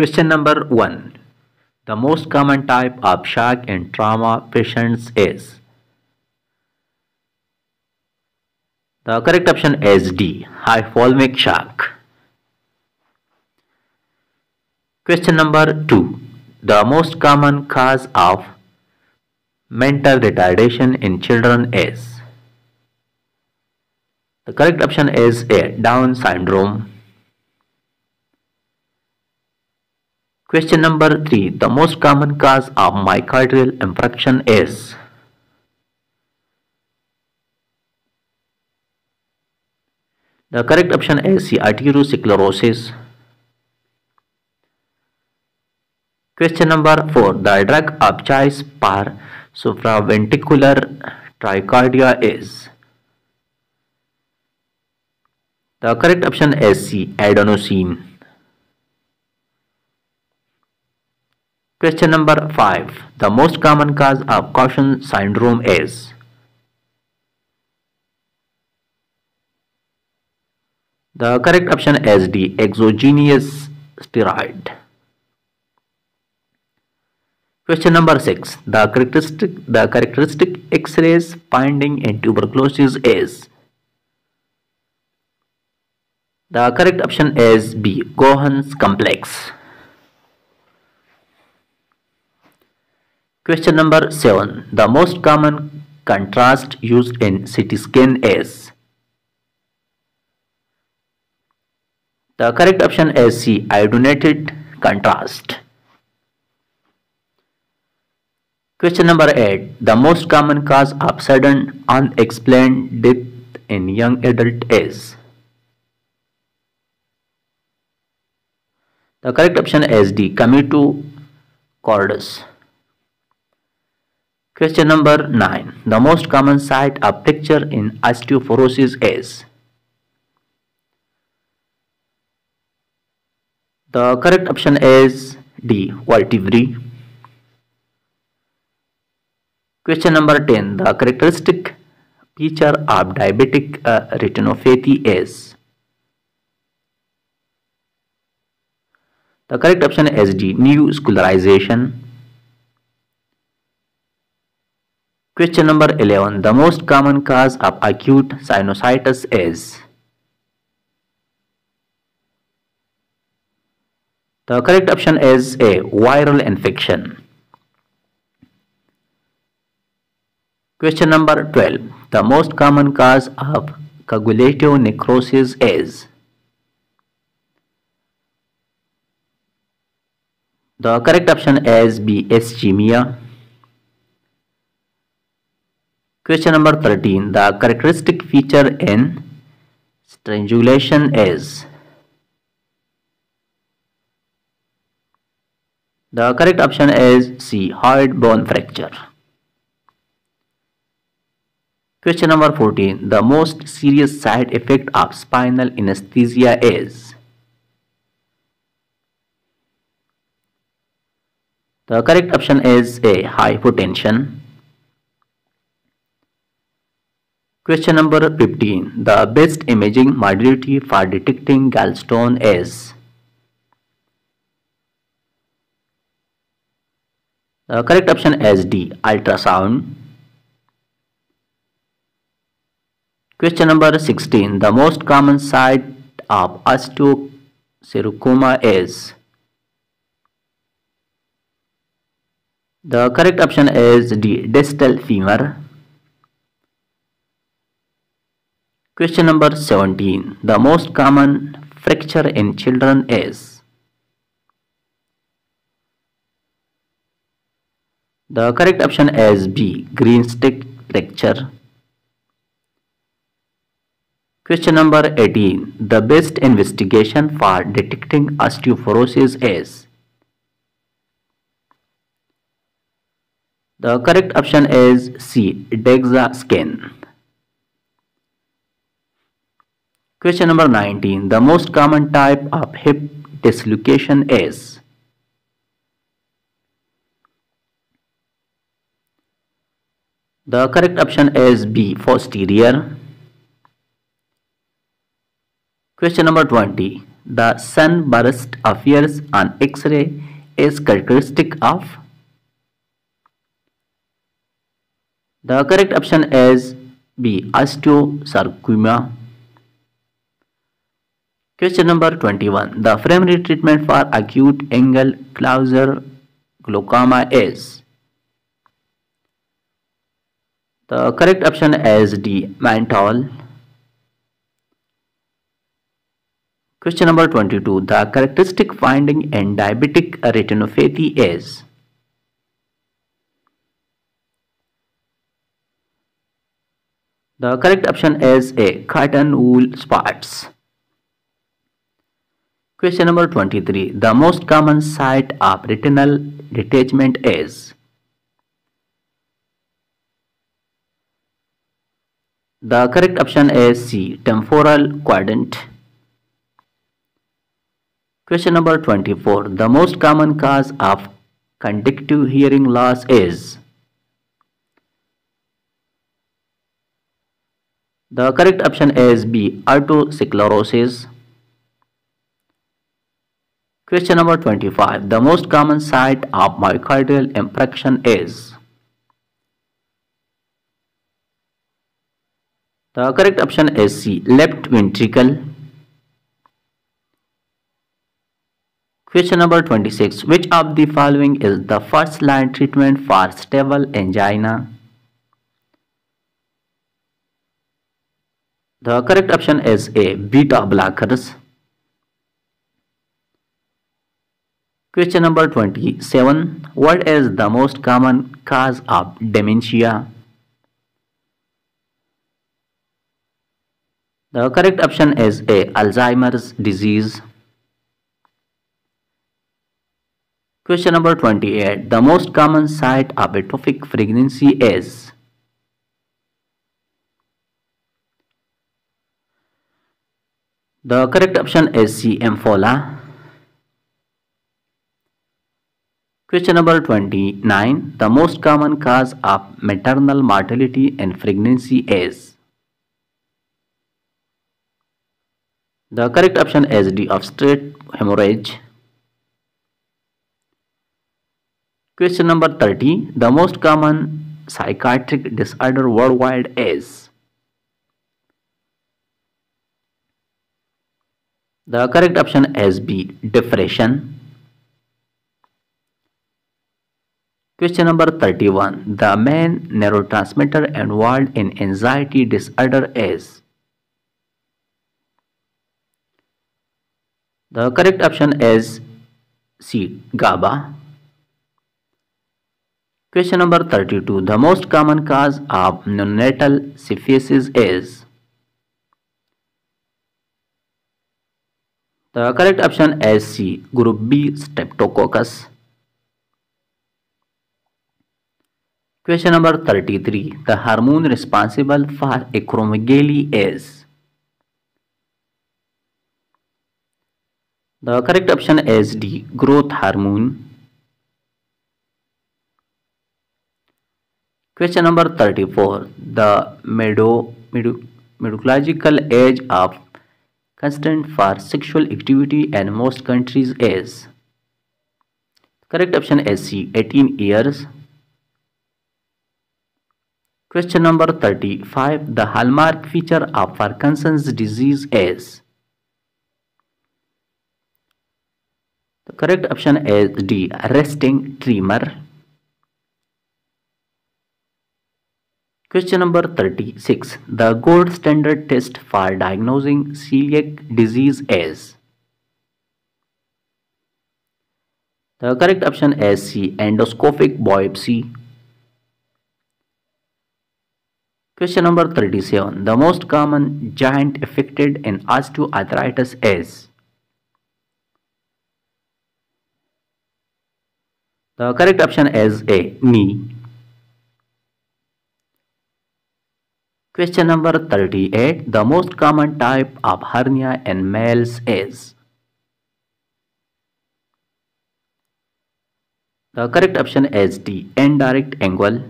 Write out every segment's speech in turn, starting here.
Question number 1. The most common type of shock in trauma patients is. The correct option is D. Hypothalamic shock. Question number 2. The most common cause of mental retardation in children is. The correct option is A. Down syndrome. Question number 3. The most common cause of myocardial infarction is. The correct option is C. Arteriosclerosis. Question number 4. The drug of choice for supraventricular tachycardia is. The correct option is C. Adenosine. Question number 5. The most common cause of Cushing syndrome is. The correct option is D. Exogenous steroid. Question number 6. The characteristic X-rays finding in tuberculosis is. The correct option is B. Cohen's complex. Question number 7. The most common contrast used in CT scan is. The correct option is C. Iodinated contrast. Question number 8. The most common cause of sudden unexplained death in young adult is. The correct option is D. Commotio cordis. Question number 9. The most common site of fracture in osteoporosis is. The correct option is D. Vertebrae. Question number 10. The characteristic feature of diabetic retinopathy is. The correct option is D. Neovascularization. Question number 11. The most common cause of acute sinusitis is. The correct option is A. Viral infection. Question number 12. The most common cause of coagulative necrosis is. The correct option is B. Ischemia. Question number 13. The characteristic feature in strangulation is. The correct option is C. Hard bone fracture. Question number 14. The most serious side effect of spinal anesthesia is. The correct option is A. Hypotension. Question number 15. The best imaging modality for detecting gallstone is. The correct option is D. Ultrasound. Question number 16. The most common site of osteosarcoma is. The correct option is D. Distal femur. Question number 17. The most common fracture in children is. The correct option is B. Green stick fracture. Question number 18. The best investigation for detecting osteoporosis is. The correct option is C. DEXA scan. Question number 19. The most common type of hip dislocation is. The correct option is B. Posterior. Question number 20. The sunburst appears on X-ray is characteristic of? The correct option is B. Osteosarcoma. Question number 21. The primary treatment for acute angle closure glaucoma is? The correct option is D. Mannitol. Question number 22. The characteristic finding in diabetic retinopathy is? The correct option is A. Cotton wool spots. Question number 23. The most common site of retinal detachment is? The correct option is C. Temporal quadrant. Question number 24. The most common cause of conjunctive hearing loss is? The correct option is B. Otosclerosis. Question number 25. The most common site of myocardial infarction is? The correct option is C. Left ventricle. Question number 26. Which of the following is the first line treatment for stable angina? The correct option is A. Beta blockers. Question number 27. What is the most common cause of dementia? The correct option is A. Alzheimer's disease. Question number 28. The most common site of ectopic pregnancy is? The correct option is C. Ampulla. Question number 29. The most common cause of maternal mortality in pregnancy is? The correct option is D. Obstetric hemorrhage. Question number 30. The most common psychiatric disorder worldwide is? The correct option is B. Depression. Question number 31. The main neurotransmitter involved in anxiety disorder is? The correct option is C. GABA. Question number 32. The most common cause of neonatal sepsis is? The correct option is C. Group B Streptococcus. Question number 33. The hormone responsible for acromegaly is? The correct option is D. Growth hormone. Question number 34. The methodological age of consent for sexual activity in most countries is? Correct option is C. 18 years. Question number 35. The hallmark feature of Parkinson's disease is? The correct option is D. Resting tremor. Question number 36. The gold standard test for diagnosing celiac disease is? The correct option is C. Endoscopic biopsy. Question number 37. The most common joint affected in osteoarthritis is? The correct option is A. Knee. Question number 38. The most common type of hernia in males is? The correct option is D. Indirect angle.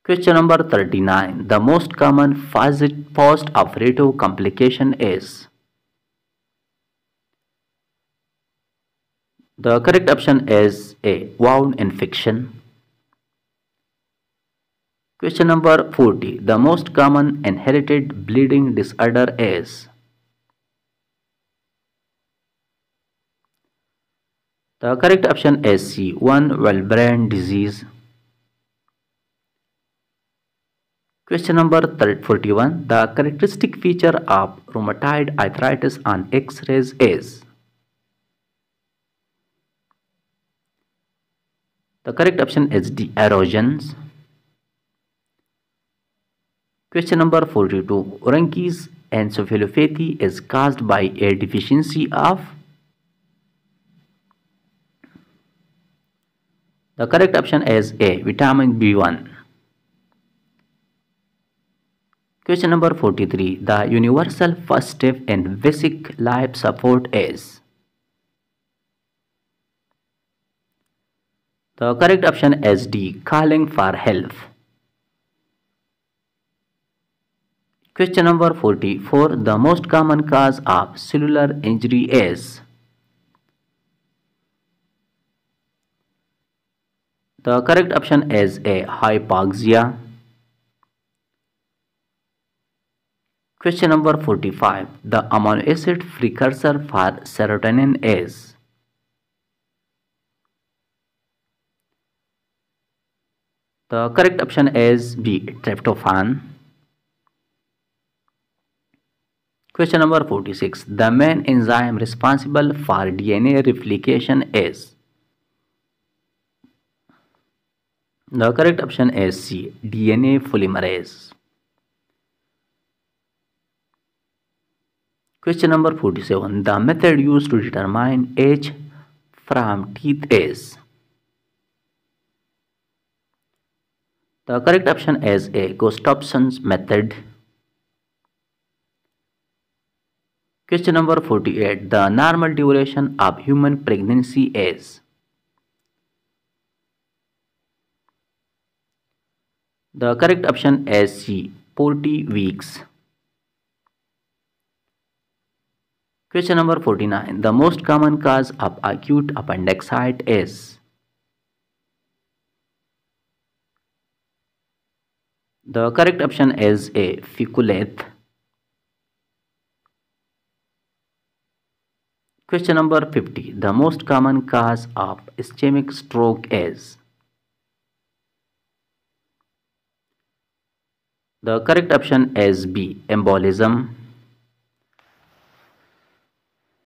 Question number 39. The most common post-operative complication is. The correct option is A. Wound infection. Question number 40. The most common inherited bleeding disorder is. The correct option is C. Von Willebrand disease. Question number 41. The characteristic feature of rheumatoid arthritis on X-rays is. The correct option is D. Erosions. Question number 42. Ranke's encephalopathy is caused by a deficiency of. The correct option is A. Vitamin B1. Question number 43. The universal first step in basic life support is. The correct option is D. Calling for help. Question number 44. The most common cause of cellular injury is. The correct option is A. Hypoxia. Question number 45. The amino acid precursor for serotonin is. The correct option is B. Tryptophan. Question number 46. The main enzyme responsible for DNA replication is. The correct option is C. DNA polymerase. Question number 47. The method used to determine age from teeth is. The correct option is A. Gustafson's method. Question number 48. The normal duration of human pregnancy is. The correct option is C. 40 weeks. Question number 49. The most common cause of acute appendicitis is. The correct option is A. Feculeth. Question number 50. The most common cause of ischemic stroke is. The correct option is B. Embolism.